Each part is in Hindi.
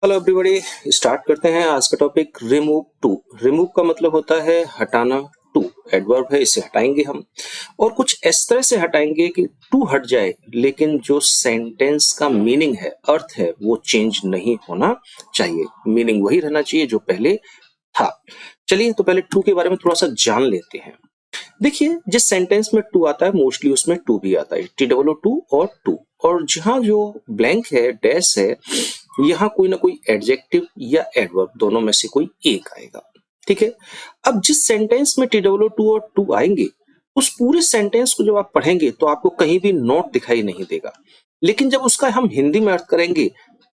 Hello everybody. स्टार्ट करते हैं आज का टॉपिक रिमूव टू। रिमूव का मतलब होता है हटाना। टू एडवर्ब है, इसे हटाएंगे हम और कुछ इस तरह से हटाएंगे कि टू हट जाए लेकिन जो सेंटेंस का मीनिंग है, अर्थ है, वो चेंज नहीं होना चाहिए। मीनिंग वही रहना चाहिए जो पहले था। चलिए तो पहले टू के बारे में थोड़ा सा जान लेते हैं। देखिए, जिस सेंटेंस में टू आता है मोस्टली उसमें टू भी आता है, TOO और टू। और जहां जो ब्लैंक है, डैश है, यहाँ कोई ना कोई एडजेक्टिव या एडवर्ब दोनों में से कोई एक आएगा। ठीक है। अब जिस सेंटेंस में TOO और टू आएंगे उस पूरे सेंटेंस को जब आप पढ़ेंगे तो आपको कहीं भी नोट दिखाई नहीं देगा, लेकिन जब उसका हम हिंदी में अर्थ करेंगे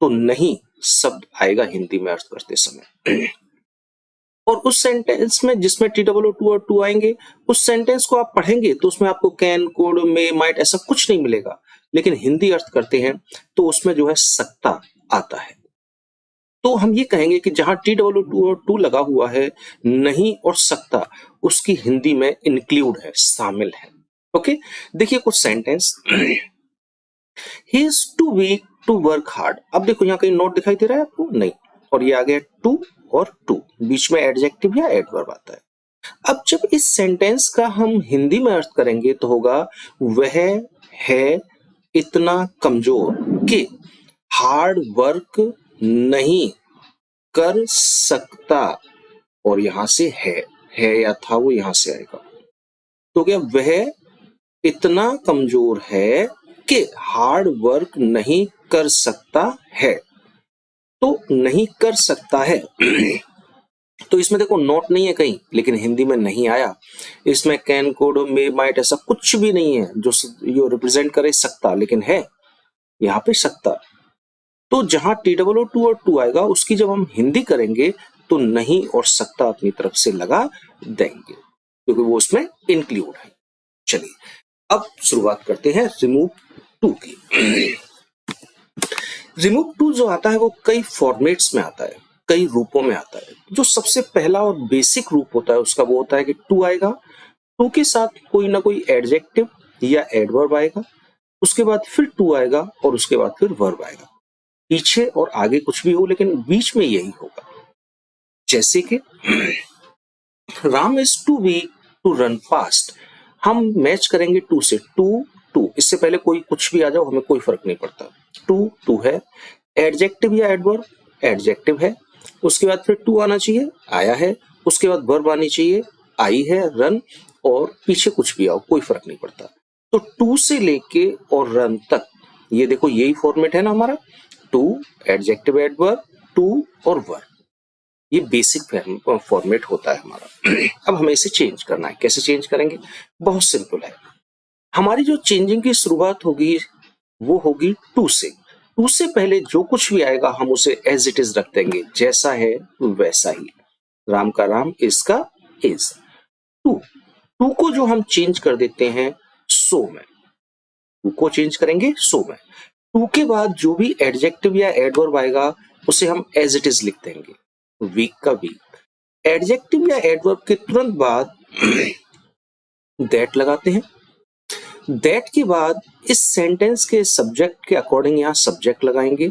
तो नहीं शब्द आएगा हिंदी में अर्थ करते समय। और उस सेंटेंस में जिसमें TOO और टू आएंगे, उस सेंटेंस को आप पढ़ेंगे तो उसमें आपको कैन, कुड, मे, माइट ऐसा कुछ नहीं मिलेगा, लेकिन हिंदी अर्थ करते हैं तो उसमें जो है सकता आता है। तो हम ये कहेंगे कि जहां TOO और टू लगा हुआ है, नहीं और सकता उसकी हिंदी में इंक्लूड है, शामिल है। ओके, देखिए कुछ sentence. He is too weak to work hard. अब देखो यहाँ कहीं नोट दिखाई दे रहा है आपको? नहीं। और ये आ गया टू और टू, बीच में एडजेक्टिव या एडवर्ब आता है। अब जब इस सेंटेंस का हम हिंदी में अर्थ करेंगे तो होगा वह है इतना कमजोर कि हार्ड वर्क नहीं कर सकता। और यहां से है या था वो यहां से आएगा, तो क्या वह इतना कमजोर है कि हार्ड वर्क नहीं कर सकता है। तो नहीं कर सकता है। तो इसमें देखो नोट नहीं है कहीं, लेकिन हिंदी में नहीं आया। इसमें कैन, कोड, मे, माइट ऐसा कुछ भी नहीं है जो रिप्रेजेंट करे सकता, लेकिन है यहाँ पे सकता। तो जहां TOO और टू आएगा उसकी जब हम हिंदी करेंगे तो नहीं और सकता अपनी तरफ से लगा देंगे, क्योंकि वो उसमें इंक्लूड है। चलिए अब शुरुआत करते हैं रिमूव टू की। रिमूव टू जो आता है वो कई फॉर्मेट्स में आता है, कई रूपों में आता है। जो सबसे पहला और बेसिक रूप होता है उसका वो होता है कि टू आएगा, टू के साथ कोई ना कोई एडजेक्टिव या एडवर्ब आएगा, उसके बाद फिर टू आएगा और उसके बाद फिर वर्ब आएगा। पीछे और आगे कुछ भी हो लेकिन बीच में यही होगा। जैसे कि Ram is too weak to run fast. हम मैच करेंगे टू से। टू टू, इससे पहले कोई कुछ भी आ जाओ हमें कोई फर्क नहीं पड़ता। टू टू है, एडजेक्टिव या एडवर्ब, एडजेक्टिव है, उसके बाद फिर टू आना चाहिए, आया है, उसके बाद वर्ब आनी चाहिए, आई है, रन, और पीछे कुछ भी आओ कोई फर्क नहीं पड़ता। तो टू से लेके और रन तक ये देखो यही फॉर्मेट है ना हमारा। टू, एडजेक्टिव, एडवर्ब, टू और वर्ब, ये बेसिक फॉर्मेट होता है हमारा। अब हमें इसे चेंज करना है। कैसे चेंज करेंगे? बहुत सिंपल है। हमारी जो चेंजिंग की शुरुआत होगी वो होगी टू से। टू से पहले जो कुछ भी आएगा हम उसे एज इट इज रख देंगे, जैसा है वैसा ही। राम का राम, इज का इज। टू टू को जो हम चेंज कर देते हैं सो में, टू को चेंज करेंगे सो में। टू के बाद जो भी एडजेक्टिव या एडवर्ब आएगा उसे हम एज इट इज लिख देंगे, वीक का वीक। एडजेक्टिव या एडवर्ब के तुरंत बाद दैट लगाते हैं। दैट के बाद इस सेंटेंस के सब्जेक्ट के अकॉर्डिंग यहाँ सब्जेक्ट लगाएंगे।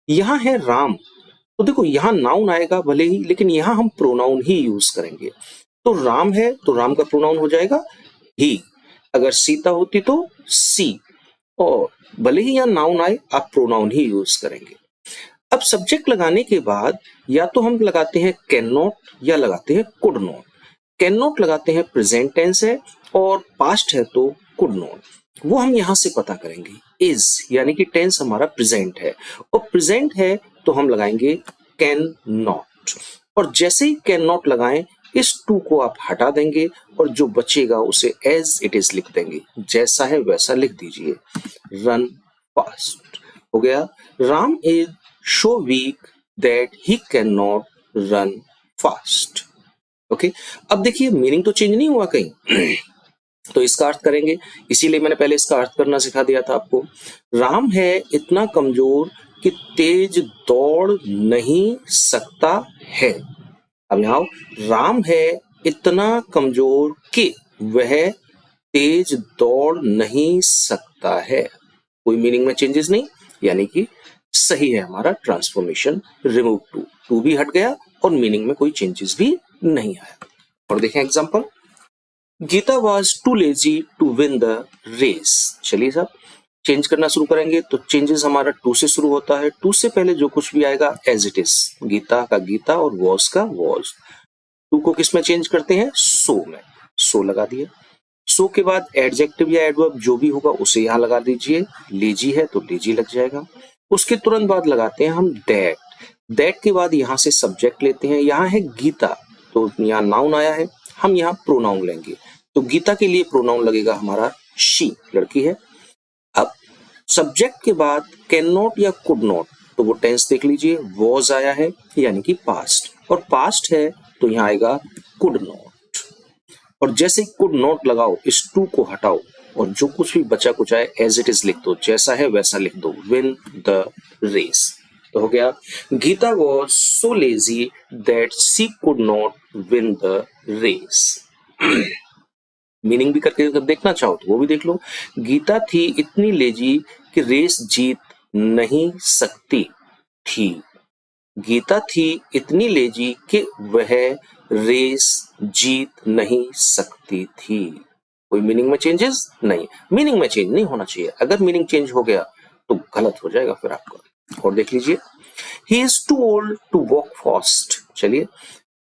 यहाँ है राम, तो देखो यहाँ नाउन आएगा भले ही, लेकिन यहाँ हम प्रोनाउन ही यूज करेंगे। तो राम है तो राम का प्रोनाउन हो जाएगा ही। अगर सीता होती तो सी। और भले ही यहाँ नाउन आए आप प्रोनाउन ही यूज करेंगे। अब सब्जेक्ट लगाने के बाद या तो हम लगाते हैं कैन नॉट या लगाते हैं कुड नॉट। कैन नॉट लगाते हैं प्रेजेंट टेंस है, और पास्ट है तो कुड नॉट। वो हम यहां से पता करेंगे। इज यानी कि टेंस हमारा प्रेजेंट है, और प्रेजेंट है तो हम लगाएंगे कैन नॉट। और जैसे ही कैन नॉट लगाएं इस टू को आप हटा देंगे और जो बचेगा उसे एज इट इज लिख देंगे, जैसा है वैसा लिख दीजिए। रन फास्ट हो गया। Ram is so weak that he cannot run fast. Okay, अब देखिए मीनिंग तो चेंज नहीं हुआ कहीं। तो इसका अर्थ करेंगे, इसीलिए मैंने पहले इसका अर्थ करना सिखा दिया था आपको। राम है इतना कमजोर कि तेज दौड़ नहीं सकता है। अब यहाँ राम है इतना कमजोर कि वह तेज दौड़ नहीं सकता है। कोई मीनिंग में चेंजेस नहीं, यानी कि सही है हमारा ट्रांसफॉर्मेशन रिमूव टू। टू भी हट गया और मीनिंग में कोई चेंजेस भी नहीं आया। और देखें example, Geeta was too lazy to win the race. चलिए साहब चेंज करना शुरू करेंगे तो चेंजेस हमारा टू से शुरू होता है। टू से पहले जो कुछ भी आएगा एज इट इज, गीता का गीता और वॉज का वॉज। टू को किस में चेंज करते हैं, सो में, सो लगा दिए। सो के बाद एडजेक्टिव या एडवर्ब जो भी होगा उसे यहाँ लगा दीजिए। लेजी है तो लेजी लग जाएगा। उसके तुरंत बाद लगाते हैं हम दैट। दैट के बाद यहाँ से सब्जेक्ट लेते हैं। यहाँ है गीता तो यहाँ नाउन आया है, हम यहाँ प्रोनाउन लेंगे। तो गीता के लिए प्रोनाउन लगेगा हमारा शी, लड़की है। अब सब्जेक्ट के बाद कैन नॉट या कुड नॉट, तो वो टेंस देख लीजिए, वॉज आया है यानी कि पास्ट, और पास्ट है तो यहाँ आएगा कुड नॉट। और जैसे ही कुड नॉट लगाओ इस टू को हटाओ और जो कुछ भी बचा कुछ आए एज इट इज लिख दो, जैसा है वैसा लिख दो, विन द रेस। तो हो गया Geeta was so lazy that she could not win the race. Meaning भी करके अगर देखना चाहो तो वो भी देख लो। गीता थी इतनी लेजी कि रेस जीत नहीं सकती थी। गीता थी इतनी लेजी कि वह रेस जीत नहीं सकती थी। कोई मीनिंग में चेंजेस नहीं, मीनिंग में चेंज नहीं होना चाहिए। अगर मीनिंग चेंज हो गया तो गलत हो जाएगा फिर आपका। और देख लीजिए, he is too old to walk fast. चलिए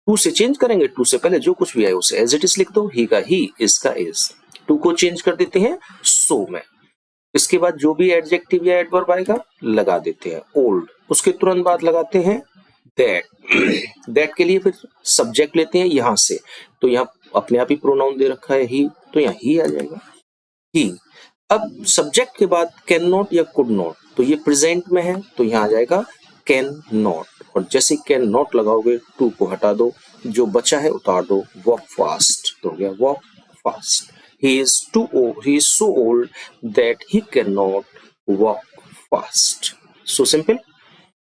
टू से चेंज करेंगे, टू से पहले जो कुछ भी आए उसे एज इट इज लिख दो, ही का ही, इज का इज। टू को चेंज कर देते हैं सो में। इसके बाद जो भी एडजेक्टिव या एडवर्ब आएगा लगा देते हैं ओल्ड। उसके तुरंत बाद लगाते हैं दैट। दैट के लिए फिर सब्जेक्ट लेते हैं यहां से, तो यहाँ अपने आप ही प्रोनाउन दे रखा है ही, तो यहाँ ही आ जाएगा ही। अब सब्जेक्ट के बाद कैन नॉट या कुड नॉट, तो ये प्रेजेंट में है तो यहाँ आ जाएगा कैन नॉट। और जैसे कैन नॉट लगाओगे टू को हटा दो, जो बचा है उतार दो, वॉक फास्ट, तो हो गया walk fast. He is so old that he can not walk fast. So simple.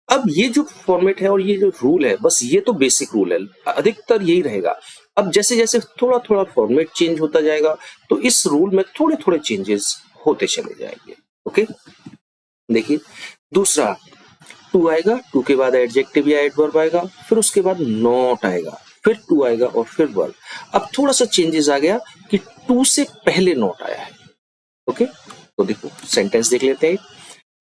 अब ये जो फॉर्मेट है और ये जो रूल है, बस ये तो बेसिक रूल है, अधिकतर यही रहेगा। अब जैसे जैसे थोड़ा थोड़ा फॉर्मेट चेंज होता जाएगा तो इस रूल में थोड़े थोड़े चेंजेस होते चले जाएंगे। ओके, देखिए दूसरा, टू आएगा, टू के बाद एडजेक्टिव या एडवर्ब आएगा, फिर उसके बाद नॉट आएगा, फिर टू आएगा और फिर वर्ब। अब थोड़ा सा चेंजेस आ गया कि टू से पहले नॉट आया है। ओके, तो देखो सेंटेंस देख लेते हैं।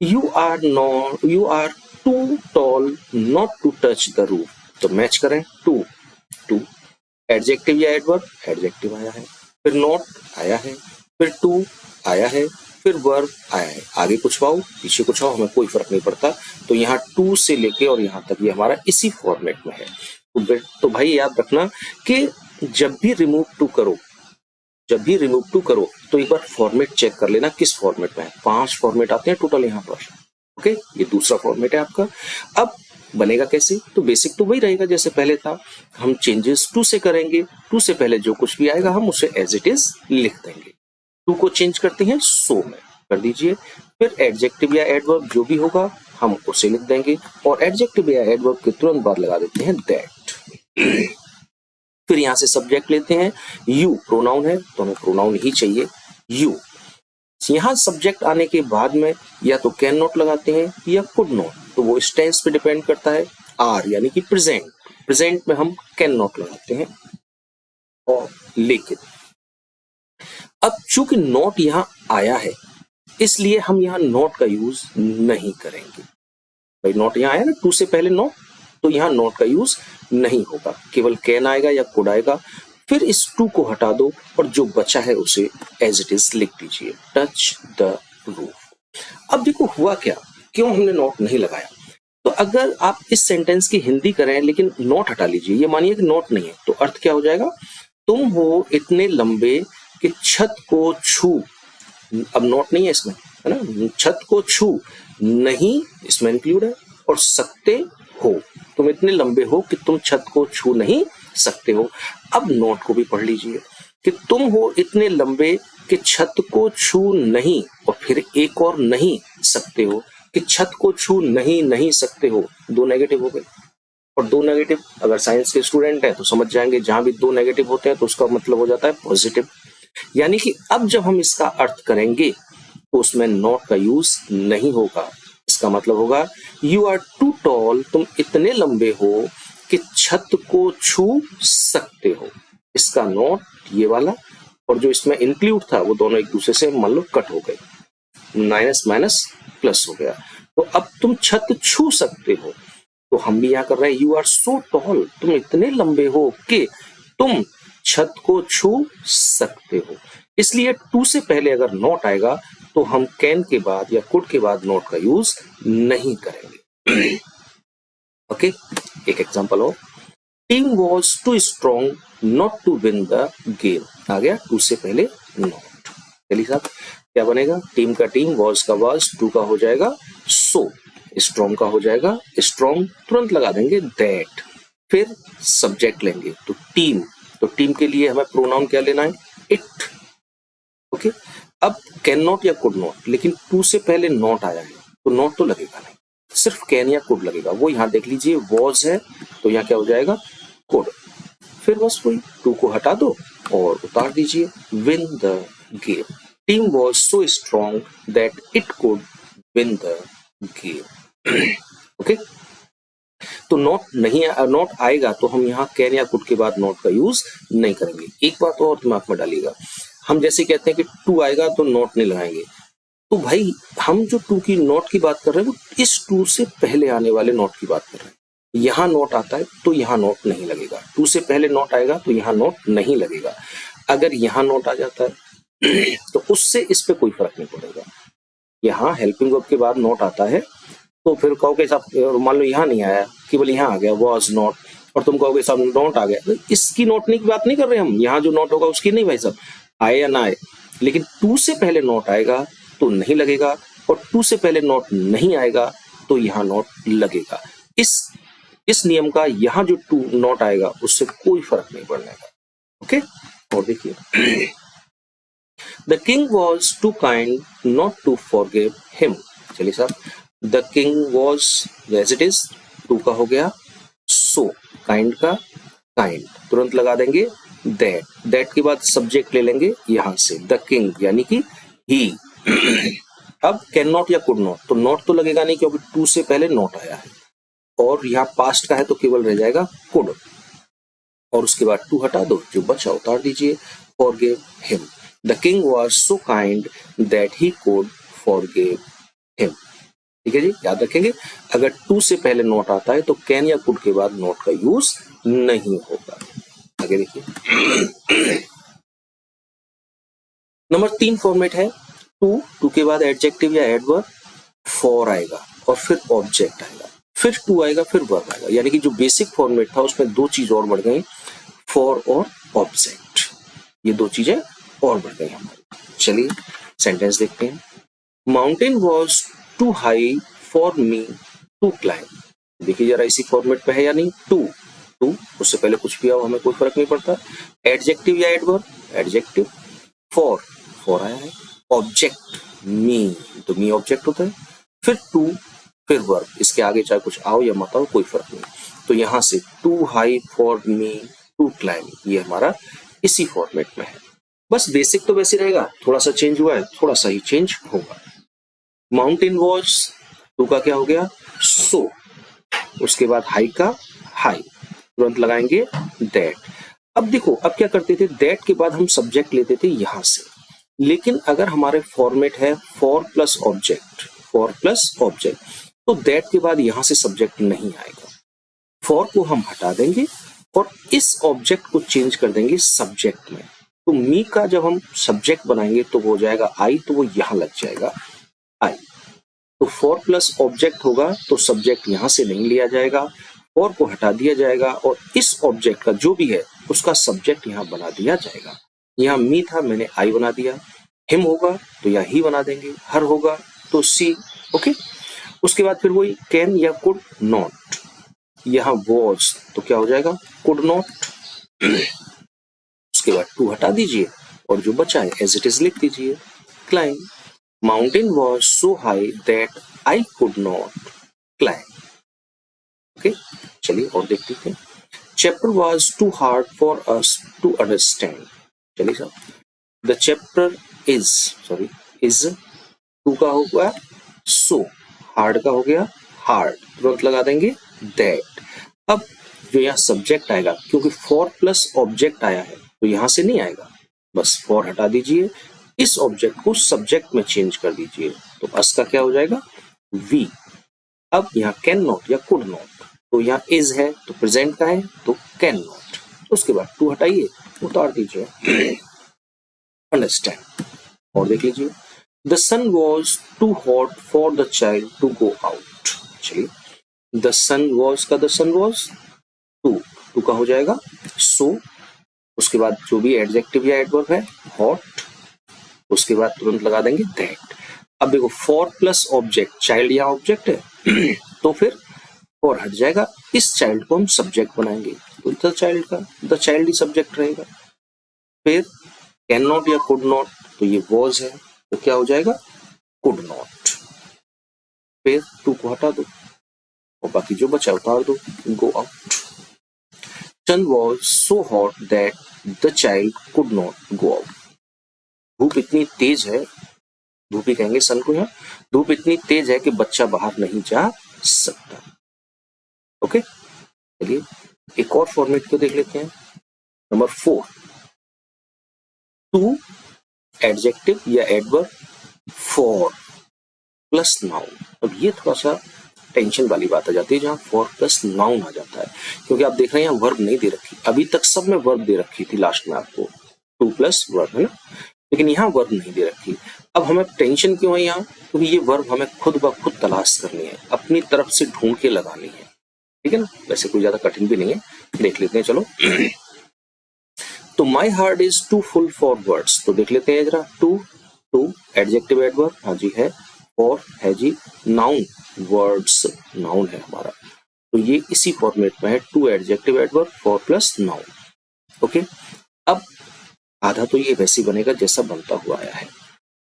You are too tall not to touch the roof. तो मैच करें, टू टू, एडजेक्टिव या एडवर्ब, एडजेक्टिव आया है, फिर नॉट आया है, फिर टू आया है, फिर वर्ब आया है। आगे कुछ आओ पीछे कुछ आओ हमें कोई फर्क नहीं पड़ता। तो यहाँ टू से लेके और यहाँ तक ये हमारा इसी फॉर्मेट में है। तो भाई याद रखना कि जब भी रिमूव टू करो तो एक बार फॉर्मेट चेक कर लेना किस फॉर्मेट में है। 5 फॉर्मेट आते हैं टोटल यहाँ पर। ओके, ये दूसरा फॉर्मेट है आपका। अब बनेगा कैसे, तो बेसिक तो वही रहेगा जैसे पहले था। हम चेंजेस टू से करेंगे, टू से पहले जो कुछ भी आएगा हम उसे एज इट इज लिख देंगे। टू को चेंज करते हैं सो में, कर दीजिए। फिर एडजेक्टिव या एडवर्ब जो भी होगा हम उसे लिख देंगे, और एडजेक्टिव या एडवर्ब के तुरंत बाद लगा देते हैं दैट। फिर यहां से सब्जेक्ट लेते हैं, यू प्रोनाउन है तो हमें प्रोनाउन ही चाहिए यू। यहां सब्जेक्ट आने के बाद में या तो कैन नॉट लगाते हैं या कुड नॉट, तो वो इस टेंस पे डिपेंड करता है। आर यानी कि प्रेजेंट में हम कैन नॉट लगाते हैं। और लेकिन अब चूंकि नॉट यहां आया है इसलिए हम यहां नॉट का यूज नहीं करेंगे। भाई नॉट यहां आया ना, टू से पहले नॉट, तो यहां नॉट का यूज नहीं होगा, केवल कैन आएगा या कुड आएगा। फिर इस टू को हटा दो और जो बचा है उसे एज इट इज लिख दीजिए, टच द रूफ। अब देखो हुआ क्या, क्यों हमने नॉट नहीं लगाया। तो अगर आप इस सेंटेंस की हिंदी करें लेकिन नॉट हटा लीजिए, ये मानिए कि नॉट नहीं है, तो अर्थ क्या हो जाएगा, तुम हो इतने लंबे कि छत को छू, अब नॉट नहीं है इसमें, है ना, छत को छू नहीं इसमें इंक्लूड है, और सकते हो, तुम इतने लंबे हो कि तुम छत को छू नहीं सकते हो। अब नॉट को भी पढ़ लीजिए कि तुम हो इतने लंबे कि छत को छू नहीं, और फिर एक और नहीं सकते हो कि छत को छू नहीं सकते हो। 2 नेगेटिव हो गए, और 2 नेगेटिव अगर साइंस के स्टूडेंट हैं तो समझ जाएंगे, जहां भी 2 नेगेटिव होते हैं तो उसका मतलब हो जाता है पॉजिटिव। यानी कि अब जब हम इसका अर्थ करेंगे तो उसमें नॉट का यूज नहीं होगा। इसका मतलब होगा यू आर टू टॉल, तुम इतने लंबे हो कि छत को छू सकते हो। इसका नॉट ये वाला और जो इसमें इंक्लूड था वो दोनों एक दूसरे से मान लो कट हो गए, माइनस माइनस प्लस हो गया। तो अब तुम छत छू सकते हो, तो हम भी यहाँ कर रहे हैं यू आर सो टॉल, तुम इतने लंबे हो कि तुम छत को छू सकते हो। इसलिए टू से पहले अगर नॉट आएगा तो हम कैन के बाद या कुड के बाद नॉट का यूज नहीं करेंगे। ओके, एक एग्जांपल और, team was too strong not to win the game. आ गया टू से पहले नॉट। चलिए साहब क्या बनेगा, टीम का टीम, वॉज का वॉज, टू का हो जाएगा सो, स्ट्रॉन्ग का हो जाएगा स्ट्रॉन्ग, तुरंत लगा देंगे दैट, फिर सब्जेक्ट लेंगे तो टीम के लिए हमें प्रोनाउन क्या लेना है, इट। ओके, अब कैन नॉट या कुड नॉट, लेकिन टू से पहले नॉट आया है तो नॉट तो लगेगा नहीं, सिर्फ कैन या कुड लगेगा। वो यहाँ देख लीजिए वॉज है तो यहाँ क्या हो जाएगा कुड, फिर बस वही टू को हटा दो और उतार दीजिए win the game. Team was so strong that it could win the game. Okay, तो नॉट आएगा तो हम यहाँ कैन या कुड के बाद नॉट का यूज नहीं करेंगे। एक बात और दिमाग में डालिएगा, हम जैसे कहते हैं कि टू आएगा तो नॉट नहीं लगाएंगे, तो भाई हम जो टू की नॉट की बात कर रहे हैं वो इस टू से पहले आने वाले नॉट की बात कर रहे हैं। यहाँ नॉट आता है तो यहाँ नॉट नहीं लगेगा, टू से पहले नॉट आएगा तो यहाँ नॉट नहीं लगेगा। अगर यहाँ नॉट आ जाता है तो उससे इस पे कोई फर्क नहीं पड़ेगा। यहाँ हेल्पिंग वर्ब के बाद नॉट आता है तो फिर कहोगे साहब, मान लो यहाँ नहीं आया, केवल यहाँ आ गया वॉज नॉट, और तुम कहोगे साहब नॉट आ गया, तो इसकी नॉटने की बात नहीं कर रहे हम, यहाँ जो नॉट होगा उसकी नहीं भाई साहब, आए या ना आए, लेकिन टू से पहले नॉट आएगा तो नहीं लगेगा, और टू से पहले नॉट नहीं आएगा तो यहाँ नॉट लगेगा। इस नियम का यहाँ जो टू नॉट आएगा उससे कोई फर्क नहीं पड़ने का। ओके, और देखिए the king was too kind not to forgive him. चलिए साहब, the king was as it is, too का हो गया सो, काइंड का काइंड, तुरंत लगा देंगे दैट के बाद सब्जेक्ट ले लेंगे यहां से द किंग यानी कि ही। अब कैन नॉट या कुड नॉट, तो नॉट तो लगेगा नहीं क्योंकि टू से पहले नॉट आया है, और यहाँ पास्ट का है तो केवल रह जाएगा कुड, और उसके बाद टू हटा दो, जो बचा उतार दीजिए forgive him. The king was so kind that he could forgive him. ठीक है जी, याद रखेंगे अगर टू से पहले नॉट आता है तो कैन या कुड के बाद नॉट का यूज नहीं होगा। आगे देखिए नंबर 3 फॉर्मेट है टू के बाद एडजेक्टिव या एडवर्ब, फॉर आएगा और फिर ऑब्जेक्ट आएगा, फिर टू आएगा फिर वर्ब आएगा, यानी कि जो बेसिक फॉर्मेट था उसमें दो चीज और बढ़ गई, फॉर और ऑब्जेक्ट, ये दो चीजें और बढ़ गई हमारी। चलिए सेंटेंस देखते हैं। Mountain was too high for me to climb. देखिए जरा इसी फॉर्मेट पे है या नहीं, टू उससे पहले कुछ भी आओ हमें कोई फर्क नहीं पड़ता। एडजेक्टिव या एडवर्ब, एडजेक्टिव, फॉर आया है, ऑब्जेक्ट मी, तो मी ऑब्जेक्ट होता है, फिर टू फिर वर्ब, इसके आगे चाहे कुछ आओ या मत आओ कोई फर्क नहीं। तो यहां से too high for me to climb, ये हमारा इसी फॉर्मेट में है। बस बेसिक तो वैसे रहेगा, थोड़ा सा चेंज हुआ है, थोड़ा सा ही चेंज होगा। माउंटेन वॉज, टू का क्या हो गया सो, उसके बाद हाई का हाई, तुरंत लगाएंगे दैट। अब देखो अब क्या करते थे, दैट के बाद हम सब्जेक्ट लेते थे यहां से, लेकिन अगर हमारे फॉर्मेट है फॉर प्लस ऑब्जेक्ट, तो दैट के बाद यहां से सब्जेक्ट नहीं आएगा, फॉर को हम हटा देंगे और इस ऑब्जेक्ट को चेंज कर देंगे सब्जेक्ट में। तो मी का जब हम सब्जेक्ट बनाएंगे तो वो हो जाएगा आई, तो वो यहां लग जाएगा आई। तो फॉर प्लस ऑब्जेक्ट होगा तो सब्जेक्ट यहां से नहीं लिया जाएगा, फॉर को हटा दिया जाएगा और इस ऑब्जेक्ट का जो भी है उसका सब्जेक्ट यहां बना दिया जाएगा। यहाँ मी था मैंने आई बना दिया, हिम होगा तो यहाँ ही बना देंगे, हर होगा तो सी। ओके, उसके बाद फिर वही कैन या कुड नॉट, यहाँ वॉज तो क्या हो जाएगा कुड नॉट, उसके बाद टू हटा दीजिए और जो बचा है एज इट इज लिख दीजिए climb. Mountain was so high that I could not climb. Okay, चलिए और देखते हैं। Chapter was too hard for us to understand. चलिए साहब, द चैप्टर इज टू का होगा सो, हार्ड का हो गया हार्ड, तुरंत लगा देंगे दैट। अब जो यहाँ सब्जेक्ट आएगा, क्योंकि फॉर प्लस ऑब्जेक्ट आया है तो यहाँ से नहीं आएगा, बस फॉर हटा दीजिए, इस ऑब्जेक्ट को सब्जेक्ट में चेंज कर दीजिए, तो अस का क्या हो जाएगा वी। अब यहाँ कैन नॉट या कुड नॉट, तो यहाँ इज है तो प्रेजेंट का है तो कैन नॉट, उसके बाद टू हटाइए, उतार दीजिए अंडरस्टैंड। और देख लीजिए, the sun was too hot for the child to go out. चलिए, द सन वॉज का द सन वॉज टू का हो जाएगा सो, उसके बाद जो भी एडजेक्टिव या एडवर्ब है हॉट, उसके बाद तुरंत लगा देंगे दैट। अब देखो फॉर प्लस ऑब्जेक्ट, चाइल्ड या ऑब्जेक्ट है तो फिर फॉर हट जाएगा, इस चाइल्ड को हम सब्जेक्ट बनाएंगे तो द चाइल्ड का द चाइल्ड ही सब्जेक्ट रहेगा। फिर कैन नॉट या कुड नॉट, तो ये वॉज है तो क्या हो जाएगा कुड नॉट। फिर टू को हटा दो और बाकी जो बचा उतार दो, go out. Sun was so hot that the child could not go out. धूप इतनी तेज है, धूप ही कहेंगे सन को, यहाँ धूप इतनी तेज है कि बच्चा बाहर नहीं जा सकता। ओके, चलिए एक और फॉर्मेट को देख लेते हैं। नंबर 4, टू एडजेक्टिव या एडवर्ब फॉर प्लस नाउन। अब ये थोड़ा सा टेंशन वाली बात आ जाती है जहां फॉर प्लस नाउन आ जाता है, क्योंकि आप देख रहे हैं यहाँ वर्ब नहीं दे रखी, अभी तक सब में वर्ब दे रखी थी लास्ट में आपको, टू प्लस वर्ब है ना, लेकिन यहाँ वर्ब नहीं दे रखी। अब हमें टेंशन क्यों है यहाँ, क्योंकि ये वर्ब हमें खुद ब खुद तलाश करनी है, अपनी तरफ से ढूंढ के लगानी है, ठीक है ना। वैसे कोई ज्यादा कठिन भी नहीं है, देख लेते हैं चलो। तो my heart is too full for words, तो देख लेते हैं जरा। टू एडजेक्टिव एडवर्ब, हाँ जी है, फॉर है जी, नाउन वर्ड्स नाउन है हमारा, तो ये इसी फॉर्मेट में है, too adjective adverb for plus noun. Okay, अब आधा तो ये वैसे बनेगा जैसा बनता हुआ आया है,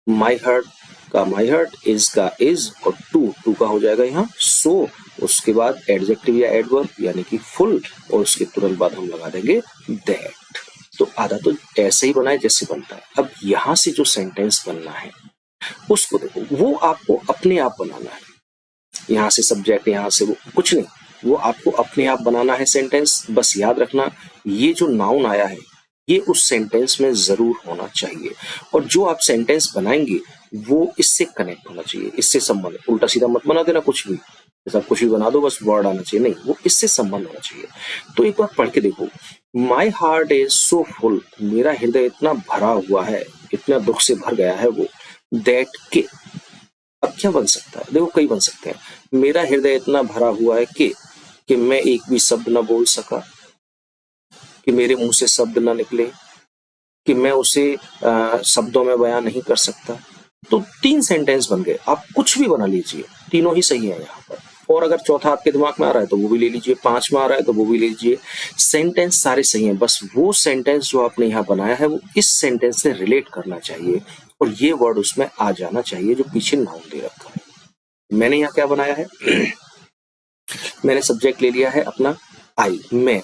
माई हार्ट का माई हार्ट, इज का इज, और टू का हो जाएगा यहाँ सो, उसके बाद एडजेक्टिव या एडवर्ब यानी कि फुल, और उसके तुरंत बाद हम लगा देंगे दैट। तो आधा तो ऐसे ही बना है जैसे बनता है। अब यहाँ से जो सेंटेंस बनना है उसको देखो, वो आपको अपने आप बनाना है, यहाँ से सब्जेक्ट यहाँ से वो कुछ नहीं, वो आपको अपने आप बनाना है सेंटेंस। बस याद रखना ये जो नाउन आया है ये उस सेंटेंस में जरूर होना चाहिए, और जो आप सेंटेंस बनाएंगे वो इससे कनेक्ट होना चाहिए, इससे संबंध, उल्टा सीधा मत बना देना कुछ भी, जैसा कुछ भी बना दो बस वर्ड आना चाहिए, नहीं, वो इससे संबंध होना चाहिए। तो एक बार पढ़ के देखो, माई हार्ट इज सो फुल, मेरा हृदय इतना भरा हुआ है, इतना दुख से भर गया है वो, दैट के, अब क्या बन सकता है, देखो कई बन सकते हैं, मेरा हृदय इतना भरा हुआ है कि मैं एक भी शब्द ना बोल सका, कि मेरे मुंह से शब्द ना निकले, कि मैं उसे शब्दों में बयां नहीं कर सकता। तो 3 सेंटेंस बन गए, आप कुछ भी बना लीजिए, तीनों ही सही है यहाँ पर, और अगर चौथा आपके दिमाग में आ रहा है तो वो भी ले लीजिए, 5 में आ रहा है तो वो भी ले लीजिए, सेंटेंस सारे सही हैं, बस वो सेंटेंस जो आपने यहाँ बनाया है वो इस सेंटेंस से रिलेट करना चाहिए, और ये वर्ड उसमें आ जाना चाहिए जो पीछे नाउन दे रखा है। मैंने यहाँ क्या बनाया है, मैंने सब्जेक्ट ले लिया है अपना आई, मैं,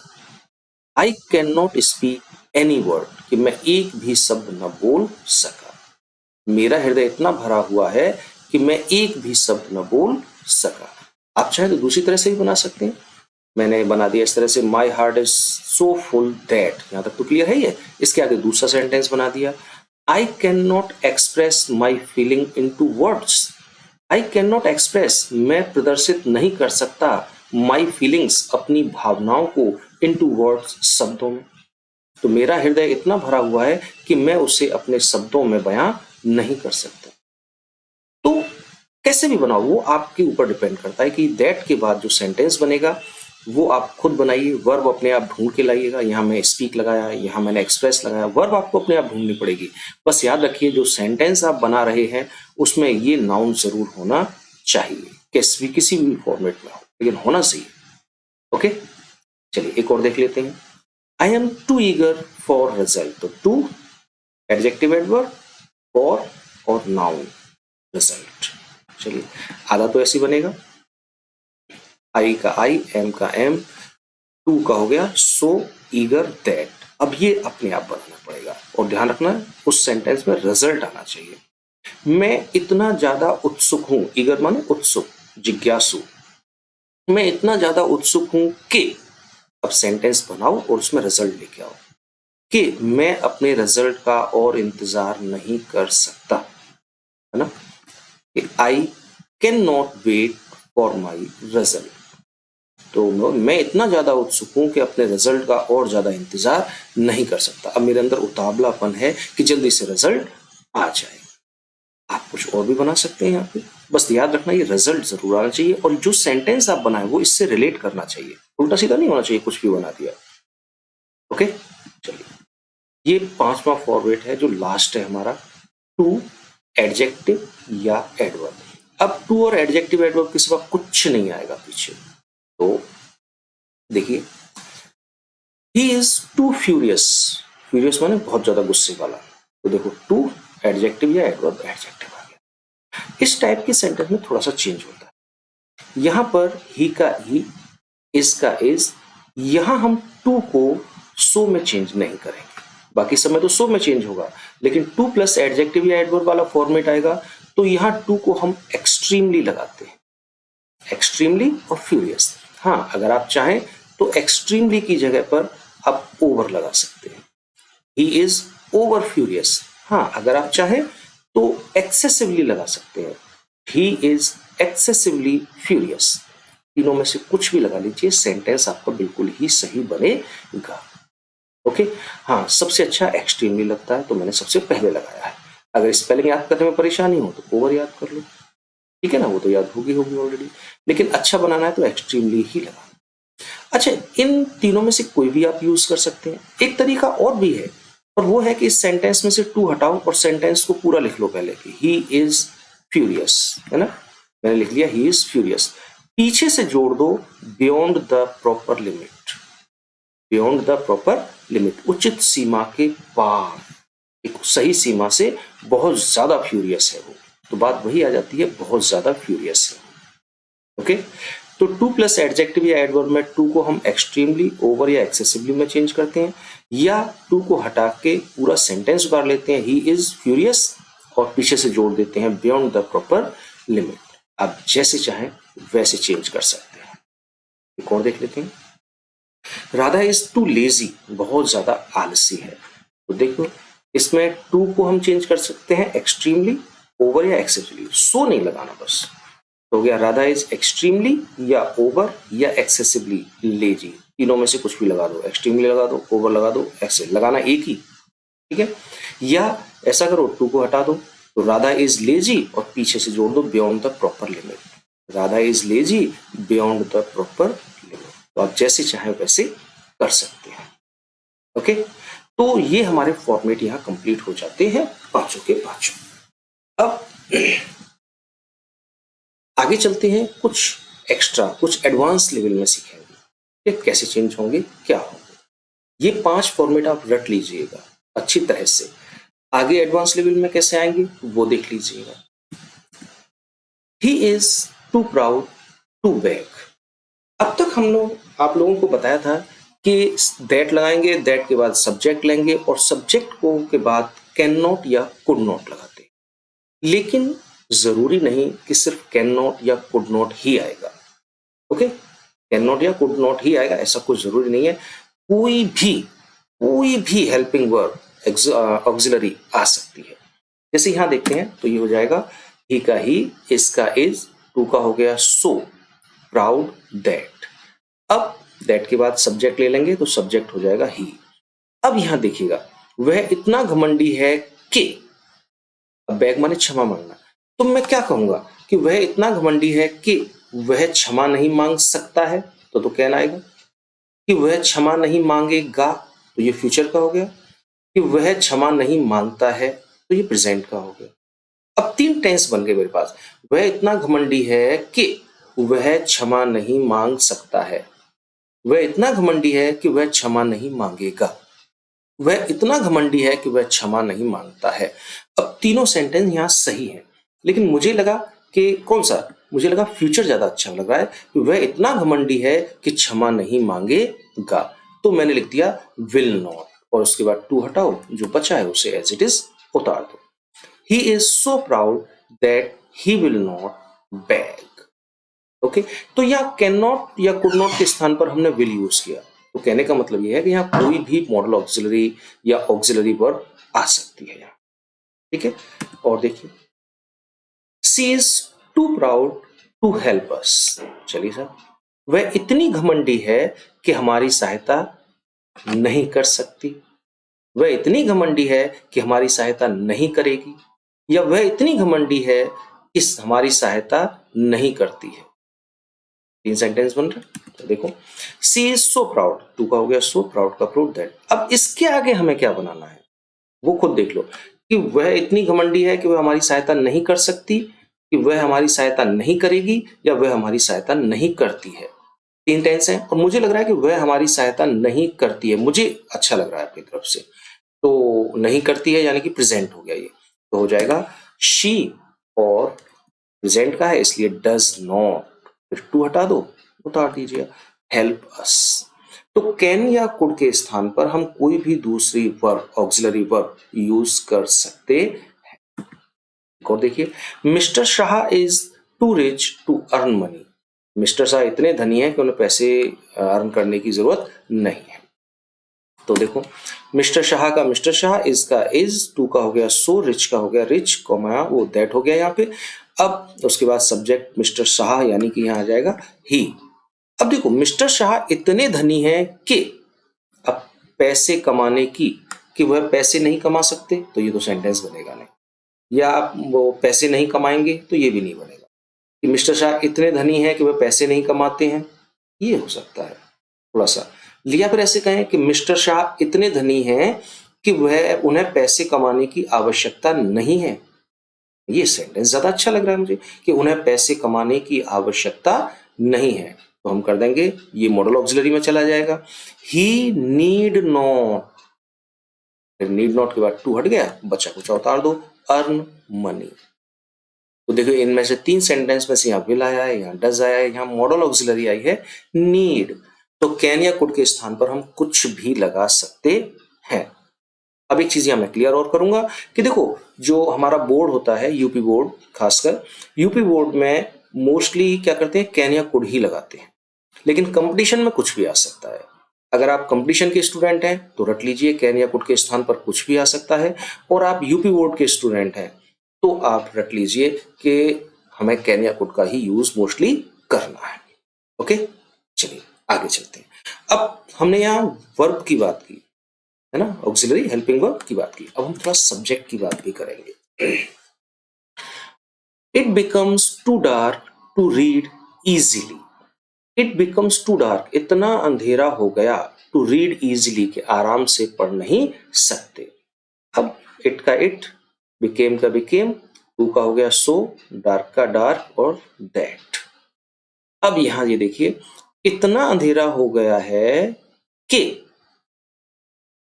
आई can not speak any word, कि मैं एक भी शब्द न बोल सका, मेरा हृदय इतना भरा हुआ है कि मैं एक भी शब्द न बोल सका। आप चाहे तो दूसरी तरह से भी बना सकते हैं, मैंने बना दिया इस तरह से, माई heart is so full that, यहां तक तो क्लियर है ये। इसके आगे दूसरा सेंटेंस बना दिया, I can not express my feeling into words, I can not express, मैं प्रदर्शित नहीं कर सकता, माई फीलिंग्स, अपनी भावनाओं को, इनटू वर्ड्स, शब्दों में, तो मेरा हृदय इतना भरा हुआ है कि मैं उसे अपने शब्दों में बयां नहीं कर सकता। तो कैसे भी बनाओ वो आपके ऊपर डिपेंड करता है कि दैट के बाद जो सेंटेंस बनेगा वो आप खुद बनाइए, वर्ब अपने आप ढूंढ के लाइएगा, यहाँ मैं स्पीक लगाया, यहाँ मैंने एक्सप्रेस लगाया, वर्ब आपको अपने आप ढूंढनी पड़ेगी। बस याद रखिए जो सेंटेंस आप बना रहे हैं उसमें ये नाउन जरूर होना चाहिए, किसी भी फॉर्मेट में हो, लेकिन होना चाहिए। ओके, चलिए एक और देख लेते हैं, I am too eager for result, तो टू एडजेक्टिव एडवर्ब, फॉर और नाउन रिजल्ट। चलिए आधा तो ऐसे बनेगा, आई का आई, एम का एम, टू का हो गया सो, ईगर दैट। अब ये अपने आप बनाना पड़ेगा, और ध्यान रखना उस सेंटेंस में रिजल्ट आना चाहिए। मैं इतना ज्यादा उत्सुक हूं, ईगर माने उत्सुक, जिज्ञासु, मैं इतना ज्यादा उत्सुक हूं कि, अब सेंटेंस बनाओ और उसमें रिजल्ट लेके आओ, कि मैं अपने रिजल्ट का और इंतजार नहीं कर सकता, है ना, कि I can not wait for my result. तो मैं इतना ज्यादा उत्सुक हूं कि अपने रिजल्ट का और ज्यादा इंतजार नहीं कर सकता। अब मेरे अंदर उतावलापन है कि जल्दी से रिजल्ट आ जाए। आप कुछ और भी बना सकते हैं यहाँ पे, बस याद रखना ये रिजल्ट जरूर आना चाहिए, और जो सेंटेंस आप बनाए वो इससे रिलेट करना चाहिए, उल्टा सीधा नहीं होना चाहिए कुछ भी बना दिया। ओके, चलिए, ये 5वां फॉर्मेट है जो लास्ट है हमारा, टू, एडजेक्टिव या एडवर्ब। अब टू और एडजेक्टिव एडवर्ब के सिवा कुछ नहीं आएगा पीछे। तो देखिए, he is too furious, furious माने बहुत ज्यादा गुस्से वाला। तो देखो, टू एडजेक्टिव या एडवर्ब, एडजेक्टिव आ गया। इस टाइप के सेंटेंस में थोड़ा सा चेंज होता है। यहां पर ही का ही, इज का इज, यहां हम टू को सो में चेंज नहीं करेंगे, बाकी समय तो सो में चेंज होगा, लेकिन टू प्लस एडजेक्टिव या एडवर्ब वाला फॉर्मेट आएगा तो यहां टू को हम एक्सट्रीमली लगाते हैं, एक्सट्रीमली और फ्यूरियस। हाँ, अगर आप चाहें तो एक्सट्रीमली की जगह पर आप ओवर लगा सकते हैं, ही इज ओवर फ्यूरियस। हाँ, अगर आप चाहें तो एक्सेसिवली लगा सकते हैं, ही इज एक्सेसिवली फ्यूरियस। तीनों में से कुछ भी लगा लीजिए, सेंटेंस आपका बिल्कुल ही सही बनेगा। ओके, हाँ, सबसे अच्छा एक्सट्रीमली लगता है तो मैंने सबसे पहले लगाया है। अगर स्पेलिंग याद करने में परेशानी हो तो ओवर याद कर लो, ठीक है ना, वो तो याद होगी ऑलरेडी, लेकिन अच्छा बनाना है तो एक्सट्रीमली ही लगाना। अच्छा, इन तीनों में से कोई भी आप यूज कर सकते हैं। एक तरीका और भी है, और वो है कि इस सेंटेंस में से टू हटाओ और सेंटेंस को पूरा लिख लो पहले कि ही इज फ्यूरियस, है ना, मैंने लिख लिया ही इज फ्यूरियस। पीछे से जोड़ दो beyond the proper limit, beyond the proper limit, उचित सीमा के पार, एक सही सीमा से बहुत ज्यादा फ्यूरियस है वो, तो बात वही आ जाती है, बहुत ज्यादा फ्यूरियस है। ओके, तो टू प्लस एडजेक्टिव या एडवर्ब में टू को हम एक्सट्रीमली, ओवर या एक्सेसिवली में चेंज करते हैं, या टू को हटा के पूरा सेंटेंस उतार लेते हैं, ही इज फ्यूरियस, और पीछे से जोड़ देते हैं बियॉन्ड द प्रॉपर लिमिट। आप जैसे चाहें वैसे चेंज कर सकते हैं। एक और देख लेते हैं, राधा इज टू लेजी, बहुत ज्यादा आलसी है। तो देखो, इसमें टू को हम चेंज कर सकते हैं एक्सट्रीमली, ओवर या एक्सेसिवली, सो नहीं लगाना बस। तो हो गया राधा इज एक्सट्रीमली या ओवर या एक्सेसिवली लेजी, तीनों में से कुछ भी लगा दो, एक्सट्रीमली लगा दो, ओवर लगा दो, एक्सेस लगाना एक ही, ठीक है। या ऐसा करो, टू को हटा दो, तो राधा इज लेजी और पीछे से जोड़ दो beyond the proper limit, Radha is lazy beyond the proper limit. तो आप जैसे चाहे वैसे कर सकते हैं। ओके, तो ये हमारे फॉर्मेट यहाँ कंप्लीट हो जाते हैं, पांचों के पांचों। अब आगे चलते हैं, कुछ एक्स्ट्रा, कुछ एडवांस लेवल में सीखेंगे कि कैसे चेंज होंगे, क्या होंगे। ये 5 फॉर्मेट आप रट लीजिएगा अच्छी तरह से, आगे एडवांस लेवल में कैसे आएंगे वो देख लीजिएगा। He is too proud to beg. अब तक हम लोग आप लोगों को बताया था कि दैट लगाएंगे, दैट के बाद सब्जेक्ट लेंगे और सब्जेक्ट को के बाद कैन नॉट या कुड नॉट लगाते, लेकिन जरूरी नहीं कि सिर्फ कैन नॉट या कुड नॉट ही आएगा। ओके, कैन नॉट या कुड नॉट ही आएगा ऐसा कुछ जरूरी नहीं है, कोई भी हेल्पिंग वर्ब ऑक्सिलरी आ सकती है। जैसे यहां देखते हैं तो ये हो जाएगा ही का ही, इसका इज, टू का हो गया सो, प्राउड दैट। अब दैट के बाद सब्जेक्ट ले लेंगे तो सब्जेक्ट हो जाएगा ही। अब यहां देखिएगा, वह इतना घमंडी है कि, बैग माने क्षमा मांगना, तो मैं क्या कहूंगा कि वह इतना घमंडी है कि वह क्षमा नहीं मांग सकता है, तो कहना आएगा कि वह क्षमा नहीं मांगेगा, तो ये फ्यूचर का हो गया, कि वह क्षमा नहीं मांगता है तो ये प्रेजेंट का हो गया। अब 3 टेंस बन गए मेरे पास, वह इतना घमंडी है कि वह क्षमा नहीं मांग सकता है, वह इतना घमंडी है कि वह क्षमा नहीं मांगेगा, वह इतना घमंडी है कि वह क्षमा नहीं मांगता है। अब तीनों सेंटेंस यहाँ सही है, लेकिन मुझे लगा कि कौन सा, मुझे लगा फ्यूचर ज्यादा अच्छा लग रहा है कि वह इतना घमंडी है कि क्षमा नहीं मांगेगा, तो मैंने लिख दिया विल नॉट, और उसके बाद टू हटाओ, जो बचा है उसे एज इट इज उतार दो। He is so proud that he will not bag. Okay, तो यहाँ कैन नॉट या कुड नॉट के स्थान पर हमने विल यूज किया। तो कहने का मतलब यह है कि यहाँ कोई भी मॉडल ऑक्सिलरी या ऑक्सिलरी वर्ब आ सकती है यहाँ। ठीक है, और देखिए she is too proud to help us. चलिए सर, वह इतनी घमंडी है कि हमारी सहायता नहीं कर सकती। वह इतनी घमंडी है कि हमारी सहायता नहीं करेगी, या वह इतनी घमंडी है कि हमारी सहायता नहीं करती है। 3 सेंटेंस बन रहे हैं। तो देखो सी इज सो प्राउड, टू का हो गया सो, प्राउड का प्रूव दैट। अब इसके आगे हमें क्या बनाना है वो खुद देख लो, कि वह इतनी घमंडी है कि वह हमारी सहायता नहीं कर सकती, कि वह हमारी सहायता नहीं करेगी, या वह हमारी सहायता नहीं करती है। 3 टेंस है, और मुझे लग रहा है कि वह हमारी सहायता नहीं करती है। मुझे अच्छा लग रहा है अपनी तरफ से, तो नहीं करती है यानी कि प्रेजेंट हो गया ये, तो हो जाएगा शी, और प्रेजेंट का है इसलिए डज नॉट, फिर टू हटा दो, उतार दीजिए, हेल्प अस। तो कैन या कुड के स्थान पर हम कोई भी दूसरी वर्ब, ऑक्सिलरी वर्ब यूज कर सकते हैं। और देखिए mister Shah is too rich to earn money. Mister Shah इतने धनी हैं कि उन्हें पैसे अर्न करने की जरूरत नहीं है। तो देखो मिस्टर शाह का मिस्टर शाह, इज का इज, टू का हो गया सो, रिच का हो गया रिच, कॉमा वो दैट हो गया यहाँ पे। अब उसके बाद सब्जेक्ट मिस्टर शाह यानी कि यहाँ आ जाएगा ही। अब देखो मिस्टर शाह इतने धनी हैं कि, अब पैसे कमाने की, कि वह पैसे नहीं कमा सकते, तो ये तो सेंटेंस बनेगा नहीं। या आप वो पैसे नहीं कमाएंगे, तो ये भी नहीं बनेगा। कि मिस्टर शाह इतने धनी हैं कि वह पैसे नहीं कमाते हैं, ये हो सकता है थोड़ा सा। लिया फिर ऐसे कहें कि मिस्टर शाह इतने धनी हैं कि वह उन्हें पैसे कमाने की आवश्यकता नहीं है। ये सेंटेंस ज्यादा अच्छा लग रहा है मुझे, कि उन्हें पैसे कमाने की आवश्यकता नहीं है। तो हम कर देंगे, ये मॉडल ऑक्सिलरी में चला जाएगा, ही नीड नॉट, फिर नीड नॉट के बाद टू हट गया, बचा कुछ उतार दो, अर्न मनी। तो देखो इनमें से 3 सेंटेंस में से यहाँ विल आया है, यहाँ डज आया है, यहाँ मॉडल ऑक्सिलरी आई है नीड। तो कैन या कुड के स्थान पर हम कुछ भी लगा सकते हैं। अब एक चीज यहाँ मैं क्लियर और करूंगा कि देखो जो हमारा बोर्ड होता है, यूपी बोर्ड, खासकर यूपी बोर्ड में मोस्टली क्या करते हैं, कैन या कुड ही लगाते हैं। लेकिन कंपटीशन में कुछ भी आ सकता है। अगर आप कंपटीशन के स्टूडेंट हैं तो रट लीजिए कैन या कुड के स्थान पर कुछ भी आ सकता है, और आप यूपी बोर्ड के स्टूडेंट हैं तो आप रट लीजिए कि हमें कैन या कुड का ही यूज मोस्टली करना है। ओके, चलिए आगे चलते हैं। अब हमने यहाँ वर्ब की बात की है ना, ऑक्सिलरी हेल्पिंग वर्ब की बात की। अब हम थोड़ा सब्जेक्ट की बात भी करेंगे। It becomes too dark to read easily. It becomes too dark, इतना अंधेरा हो गया, टू रीड इजीली, के आराम से पढ़ नहीं सकते। अब इट का इट, बिकेम का बिकेम, टू का हो गया सो, डार्क का डार्क, और दैट। अब यहां ये देखिए इतना अंधेरा हो गया है कि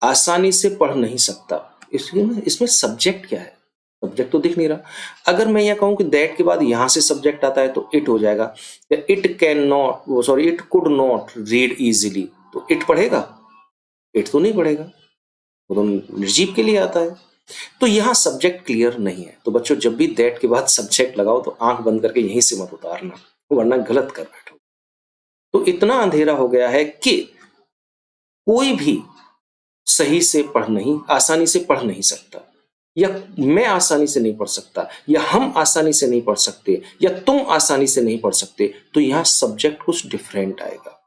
आसानी से पढ़ नहीं सकता। इसमें सब्जेक्ट क्या है, सब्जेक्ट तो दिख नहीं रहा। अगर मैं यह कहूं कि दैट के बाद यहां से सब्जेक्ट आता है तो इट हो जाएगा। It can not, sorry it could not read easily, तो इट पढ़ेगा, इट तो नहीं पढ़ेगा, वो तो निर्जीव के लिए आता है। तो यहां सब्जेक्ट क्लियर नहीं है। तो बच्चों जब भी दैट के बाद सब्जेक्ट लगाओ तो आंख बंद करके यहीं से मत उतारना, वरना गलत कर बैठो। तो इतना अंधेरा हो गया है कि कोई भी सही से पढ़ नहीं, आसानी से पढ़ नहीं सकता, या मैं आसानी से नहीं पढ़ सकता, या हम आसानी से नहीं पढ़ सकते, या तुम आसानी से नहीं पढ़ सकते। तो यहां सब्जेक्ट कुछ डिफरेंट आएगा।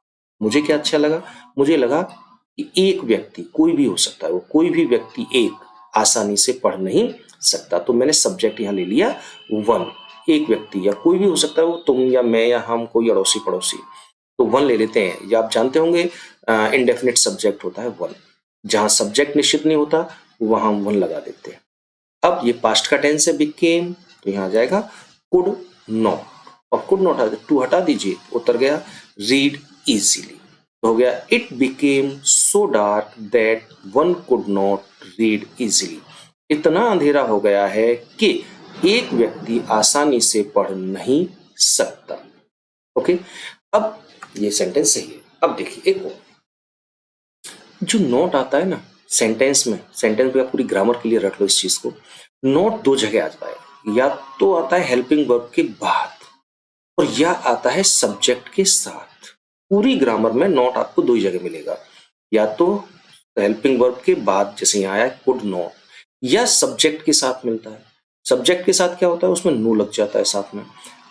मुझे क्या अच्छा लगा, मुझे लगा कि एक व्यक्ति, कोई भी हो सकता है, वो कोई भी व्यक्ति एक आसानी से पढ़ नहीं सकता, तो मैंने सब्जेक्ट यहां ले लिया वन। एक व्यक्ति या कोई भी हो सकता है, वो तुम या मैं या हम, कोई अड़ोसी पड़ोसी, तो वन ले लेते हैं। या आप जानते होंगे इनडेफिनिट सब्जेक्ट होता है वन, जहां सब्जेक्ट निश्चित नहीं होता वहां हम वन लगा देते हैं। अब ये पास्ट का टेंस है बिकेम, तो यहां आ जाएगा कुड नॉट, और कुड नॉट टू हटा दीजिए, उतर गया रीड इजीली, तो हो गया it became so dark that one could not read easily. इतना अंधेरा हो गया है कि एक व्यक्ति आसानी से पढ़ नहीं सकता। ओके, अब ये सेंटेंस सही है। अब देखिए एक और जो नोट आता है ना सेंटेंस में, सेंटेंस में आप पूरी ग्रामर के लिए रख लो इस चीज को। नोट 2 जगह आता है, या तो आता है हेल्पिंग वर्ब के बाद, और यह आता है सब्जेक्ट के साथ। पूरी ग्रामर में नॉट आपको दो ही जगह मिलेगा, या तो हेल्पिंग वर्ब के बाद जैसे यहाँ आया कुड नॉट, या सब्जेक्ट के साथ मिलता है। सब्जेक्ट के साथ क्या होता है, उसमें नो लग जाता है साथ में।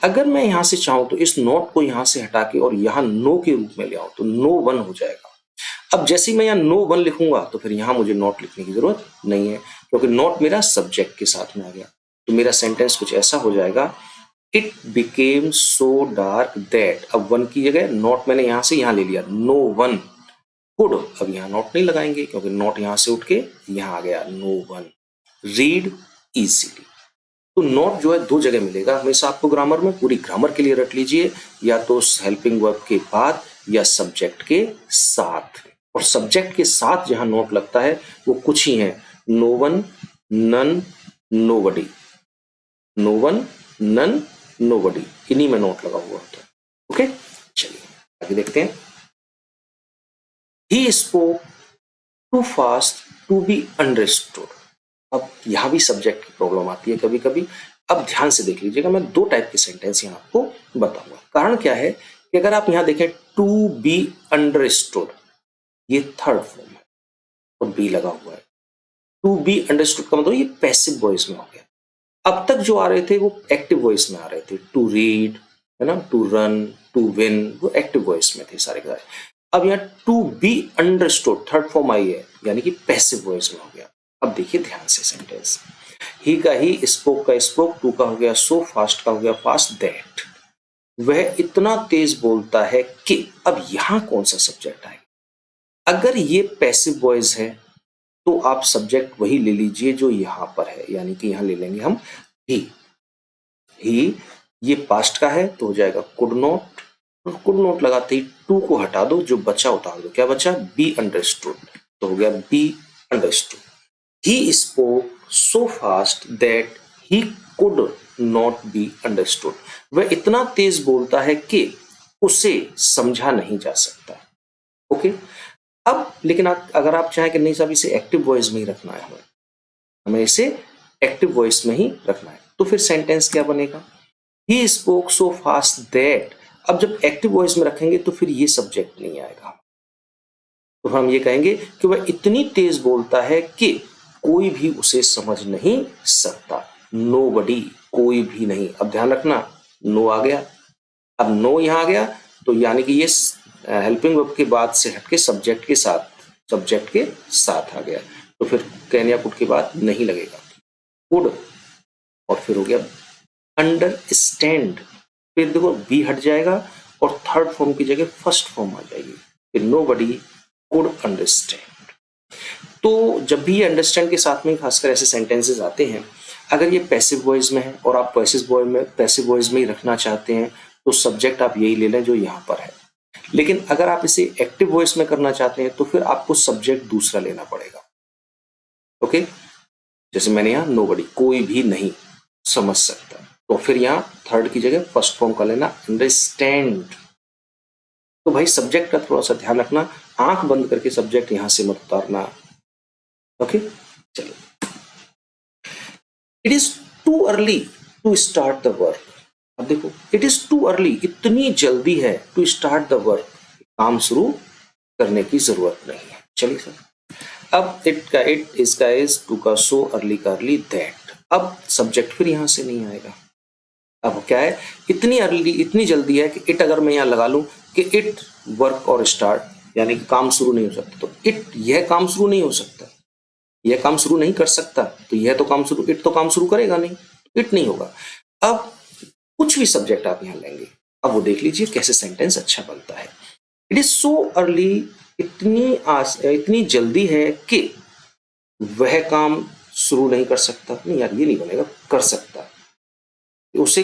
अगर मैं यहां से चाहूं तो इस नॉट को यहां से हटा के और यहां नो के रूप में ले आऊं तो नो वन हो जाएगा। अब जैसे ही मैं यहाँ नो वन लिखूंगा तो फिर यहां मुझे नॉट लिखने की जरूरत नहीं है, क्योंकि नॉट मेरा सब्जेक्ट के साथ में आ गया। तो मेरा सेंटेंस कुछ ऐसा हो जाएगा, it became so dark that, अब वन की जगह नॉट मैंने यहां से यहां ले लिया, नो वन कुड, अब यहां नॉट नहीं लगाएंगे क्योंकि नॉट यहां से उठ के यहां आ गया, नो वन रीड इजीली। तो नॉट जो है दो जगह मिलेगा हमेशा आपको ग्रामर में, पूरी ग्रामर के लिए रख लीजिए, या तो हेल्पिंग वर्ब के बाद या सब्जेक्ट के साथ। और सब्जेक्ट के साथ जहां नॉट लगता है वो कुछ ही है, no one, none, nobody, no one, none, nobody, इन्हीं में नॉट लगा हुआ होता है। ओके, चलिए आगे देखते हैं। He spoke too fast to be understood. अब यहां भी सब्जेक्ट की प्रॉब्लम आती है कभी कभी। अब ध्यान से देख लीजिएगा, मैं दो टाइप के सेंटेंस यहां आपको बताऊंगा। कारण क्या है कि अगर आप यहां देखें टू बी अंडरस्टूड, ये थर्ड फॉर्म है और बी लगा हुआ है। टू बी अंडरस्टूड का मतलब ये पैसिव वॉइस में हो गया। अब तक जो आ रहे थे वो एक्टिव वॉइस में आ रहे थे, टू रीड है ना, टू रन, टू विन, वो एक्टिव वॉइस में थे सारे के सारे। अब यहाँ to be understood third form आई है, यानी कि पैसिव वॉइस में हो गया। अब देखिए ध्यान से सेंटेंस, ही का ही, स्पोक का स्पोक, टू का हो गया सो, फास्ट का हो गया फास्ट, दैट वह इतना तेज बोलता है कि। अब यहां कौन सा सब्जेक्ट आएगा? अगर ये पैसिव वॉइस है तो आप सब्जेक्ट वही ले लीजिए जो यहां पर है, यानी कि यहां ले लेंगे हम ही। ये पास्ट का है तो हो जाएगा कुड नॉट, और कुड नॉट लगाते ही टू को हटा दो, जो बचा उतार दो, क्या बचा, बी अंडरस्टूड, तो हो गया be understood. He spoke so fast that he could not be understood, वह इतना तेज बोलता है कि उसे समझा नहीं जा सकता। ओके, अब लेकिन अगर आप चाहें कि नहीं साहब इसे एक्टिव वॉइस में ही रखना है, हमें इसे एक्टिव वॉइस में ही रखना है, तो फिर सेंटेंस क्या बनेगा, he spoke so fast that. अब जब एक्टिव वॉइस में रखेंगे तो फिर ये सब्जेक्ट नहीं आएगा, तो हम ये कहेंगे कि वह इतनी तेज बोलता है कि कोई भी उसे समझ नहीं सकता। नोबडी, कोई भी नहीं। अब ध्यान रखना, नो आ गया, अब नो यहां आ गया तो यानी कि ये हेल्पिंग वर्ब के बाद से हटके सब्जेक्ट के साथ आ गया, तो फिर कैन या कुड के बाद नहीं लगेगा, कुड, और फिर हो गया अंडरस्टैंड। फिर देखो बी हट जाएगा और थर्ड फॉर्म की जगह फर्स्ट फॉर्म आ जाएगी, फिर नोबडी कुड अंडरस्टैंड। तो जब भी ये अंडरस्टैंड के साथ में खासकर ऐसे सेंटेंसेस आते हैं, अगर ये पैसिव वॉइस में है और आप पैसिव वॉइस में ही रखना चाहते हैं तो सब्जेक्ट आप यही ले लें जो यहां पर है। लेकिन अगर आप इसे एक्टिव वॉइस में करना चाहते हैं तो फिर आपको सब्जेक्ट दूसरा लेना पड़ेगा। ओके, जैसे मैंने यहां नोबडी, कोई भी नहीं समझ सकता, तो फिर यहां थर्ड की जगह फर्स्ट फॉर्म का लेना, अंडरस्टैंड। तो भाई सब्जेक्ट का थोड़ा सा ध्यान रखना, आंख बंद करके सब्जेक्ट यहां से मत उतारना। ओके, चलिए, it is too early to start the work. अब देखो, इट इज टू अर्ली, इतनी जल्दी है, टू स्टार्ट द वर्क, काम शुरू करने की जरूरत नहीं है। चलिए सर, अब इट का इट, इसका इज, टू का सो, अर्ली का अर्ली, दैट। अब सब्जेक्ट फिर यहां से नहीं आएगा। अब क्या है, इतनी अर्ली, इतनी जल्दी है कि इट अगर मैं यहां लगा लूं कि इट वर्क और स्टार्ट, यानी कि काम शुरू नहीं हो सकता, तो इट, यह काम शुरू नहीं हो सकता, यह काम शुरू नहीं कर सकता, तो यह तो काम शुरू, इट तो काम शुरू करेगा नहीं, इट नहीं होगा। अब कुछ भी सब्जेक्ट आप यहां लेंगे, अब वो देख लीजिए कैसे सेंटेंस अच्छा बनता है। इट इज सो अर्ली, इतनी जल्दी है कि वह काम शुरू नहीं कर सकता, नहीं यार ये नहीं बनेगा, कर सकता, उसे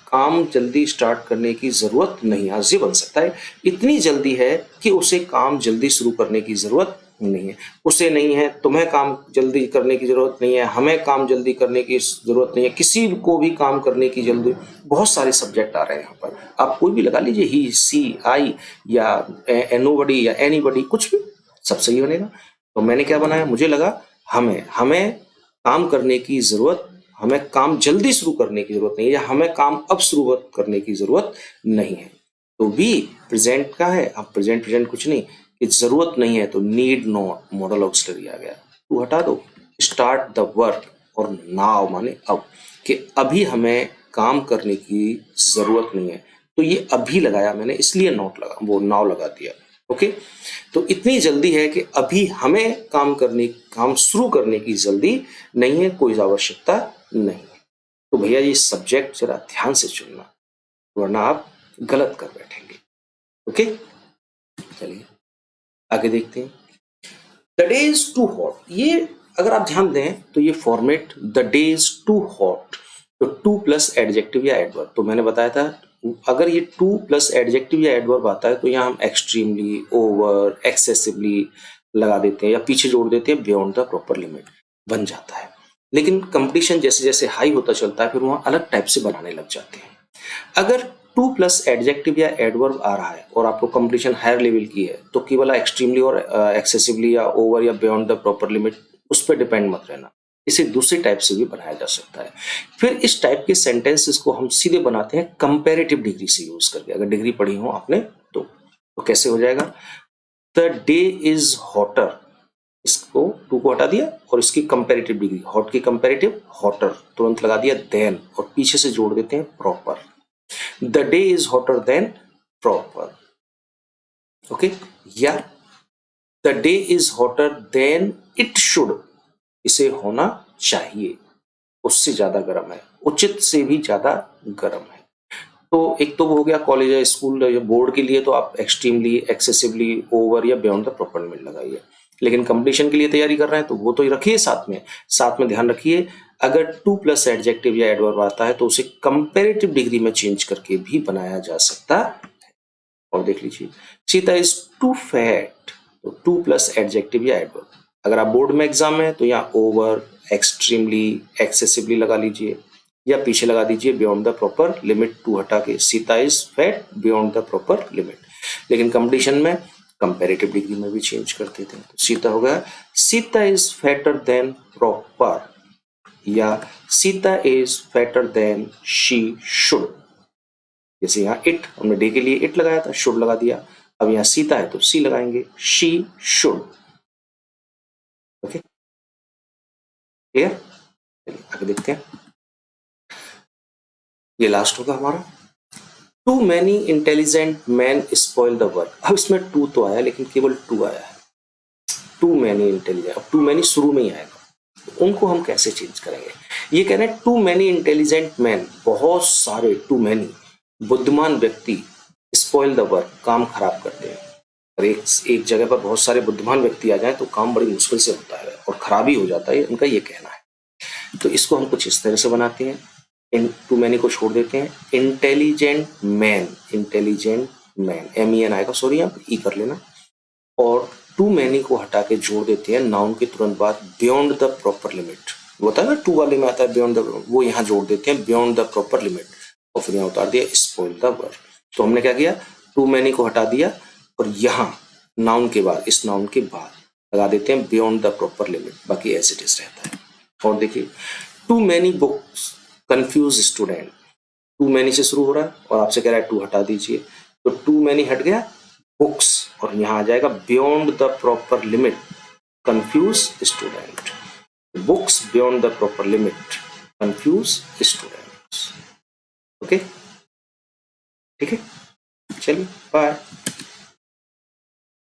काम जल्दी स्टार्ट करने की जरूरत नहीं, आज ये बन सकता है, इतनी जल्दी है कि उसे काम जल्दी शुरू करने की जरूरत नहीं है। उसे नहीं है, तुम्हें काम जल्दी करने की जरूरत नहीं है, हमें काम जल्दी करने की जरूरत नहीं है, किसी को भी काम करने की जल्दी। बहुत सारे सब्जेक्ट आ रहे हैं यहाँ पर, आप कोई भी लगा लीजिए, ही, सी, आई, या नोबडी या एनीबडी, कुछ भी, सब सही बनेगा। तो मैंने क्या बनाया, मुझे लगा हमें काम करने की जरूरत हमें काम जल्दी शुरू करने की जरूरत नहीं है, या हमें काम अब शुरुआत करने की जरूरत नहीं है। तो बी प्रेजेंट का है, अब प्रेजेंट प्रेजेंट कुछ नहीं, कि जरूरत नहीं है तो नीड नॉट मॉडल ऑक्सिलरी आ गया, टू हटा दो। स्टार्ट द वर्क, और नाउ माने अब, कि अभी हमें काम करने की जरूरत नहीं है, तो ये अभी लगाया मैंने, इसलिए नॉट लगा, वो नाउ लगा दिया। ओके, तो इतनी जल्दी है कि अभी हमें काम शुरू करने की जल्दी नहीं है, कोई आवश्यकता नहीं है। तो भैया ये सब्जेक्ट जरा ध्यान से चुनना, वरना आप गलत कर बैठेंगे। ओके, चलिए आगे देखते हैं। The day is too hot, ये अगर आप ध्यान दें तो ये format the day is too hot, तो टू प्लस एडजेक्टिव या एडवर्ब, तो मैंने बताया था अगर ये टू प्लस एडजेक्टिव या एडवर्ब आता है तो यहाँ हम एक्सट्रीमली, ओवर, एक्सेसिवली लगा देते हैं, या पीछे जोड़ देते हैं बियॉन्ड द प्रॉपर लिमिट, बन जाता है। लेकिन कंपटीशन जैसे जैसे हाई होता चलता है, फिर वहां अलग टाइप से बनाने लग जाते हैं। अगर टू प्लस एडजेक्टिव या एडवर्ब आ रहा है और आपको कंपटीशन हायर लेवल की है, तो केवल एक्सट्रीमली और एक्सेसिवली या ओवर या बियॉन्ड द प्रॉपर लिमिट, उस पर डिपेंड मत रहना, इसे दूसरी टाइप से भी बनाया जा सकता है। फिर इस टाइप के सेंटेंसेस को हम सीधे बनाते हैं कंपैरेटिव डिग्री से यूज करके, अगर डिग्री पढ़ी हो आपने तो कैसे हो जाएगा, द डे इज हॉटर, इसको टू को हटा दिया और इसकी कंपैरेटिव डिग्री, हॉट की कंपैरेटिव हॉटर, तुरंत लगा दिया देन, और पीछे से जोड़ देते हैं proper, the day is hotter than proper. Okay, या the day is hotter than it should, इसे होना चाहिए, उससे ज्यादा गर्म है, उचित से भी ज्यादा गर्म है। तो एक तो वो हो गया कॉलेज या स्कूल या बोर्ड के लिए, तो आप एक्सट्रीमली, एक्सेसिवली, ओवर या बियॉन्ड द प्रॉपर लिमिट लगाइए। लेकिन कंपटीशन के लिए तैयारी कर रहे हैं तो वो तो रखिए साथ में ध्यान रखिए, अगर टू प्लस एडजेक्टिव या एडवर्ब आता है तो उसे कंपैरेटिव डिग्री में चेंज करके भी बनाया जा सकता है। और देख लीजिए, सीता इज टू फैट, तो टू प्लस एडजेक्टिव या एडवर्ब, अगर आप बोर्ड में एग्जाम में तो यहाँ ओवर, एक्सट्रीमली, एक्सेसिवली लगा लीजिए, या पीछे लगा दीजिए beyond the proper limit, too हटा के Sita is fat beyond the proper limit. लेकिन कंपटीशन में कंपैरेटिव डिग्री में भी चेंज करते थे, तो सीता हो गया Sita is fatter than proper, या Sita is fatter than she should. जैसे यहाँ इट, हमने डे के लिए इट लगाया था, शुड लगा दिया, अब यहाँ सीता है तो सी लगाएंगे, शी शुड। ओके, क्लियर, चलिए आगे देखते हैं। ये लास्ट होगा हमारा, too many intelligent man spoil the work. अब इसमें टू तो आया लेकिन केवल टू आया है, टू मैनी इंटेलिजेंट, अब टू मैनी शुरू में ही आएगा, तो उनको हम कैसे चेंज करेंगे। ये कह रहे हैं टू मैनी इंटेलिजेंट मैन, बहुत सारे, टू मैनी बुद्धिमान व्यक्ति, स्पॉइल द वर्क, काम खराब करते हैं। और एक जगह पर बहुत सारे बुद्धिमान व्यक्ति आ जाए तो काम बड़ी मुश्किल से होता है और खराबी हो जाता है, उनका ये कहना है। तो इसको हम कुछ इस तरह से बनाते हैं, टू मैनी को छोड़ देते हैं, intelligent man, intelligent man, MEN आएगा, सॉरी आप ई कर लेना, और टू मैनी को हटा के जोड़ देते हैं नाउन के तुरंत बाद बियॉन्ड द प्रॉपर लिमिट, वो होता है ना टू वाले में आता है बियॉन्ड द, वो यहाँ जोड़ देते हैं बियॉन्ड द प्रॉपर लिमिट, और फिर यहाँ उतार दिया स्पॉइल द वर्क। तो हमने क्या किया, टू मैनी को हटा दिया और यहाँ नाउन के बाद, इस नाउन के बाद लगा देते हैं बियॉन्ड द प्रॉपर लिमिट, बाकी एज इट इज रहता है। और देखिए, too many books confuse student, too many से शुरू हो रहा है और आपसे कह रहा है टू हटा दीजिए, तो टू मैनी हट गया, बुक्स, और यहाँ आ जाएगा beyond the proper limit confuse student, books beyond the proper limit confuse students. Okay, ठीक है, चलिए बाय।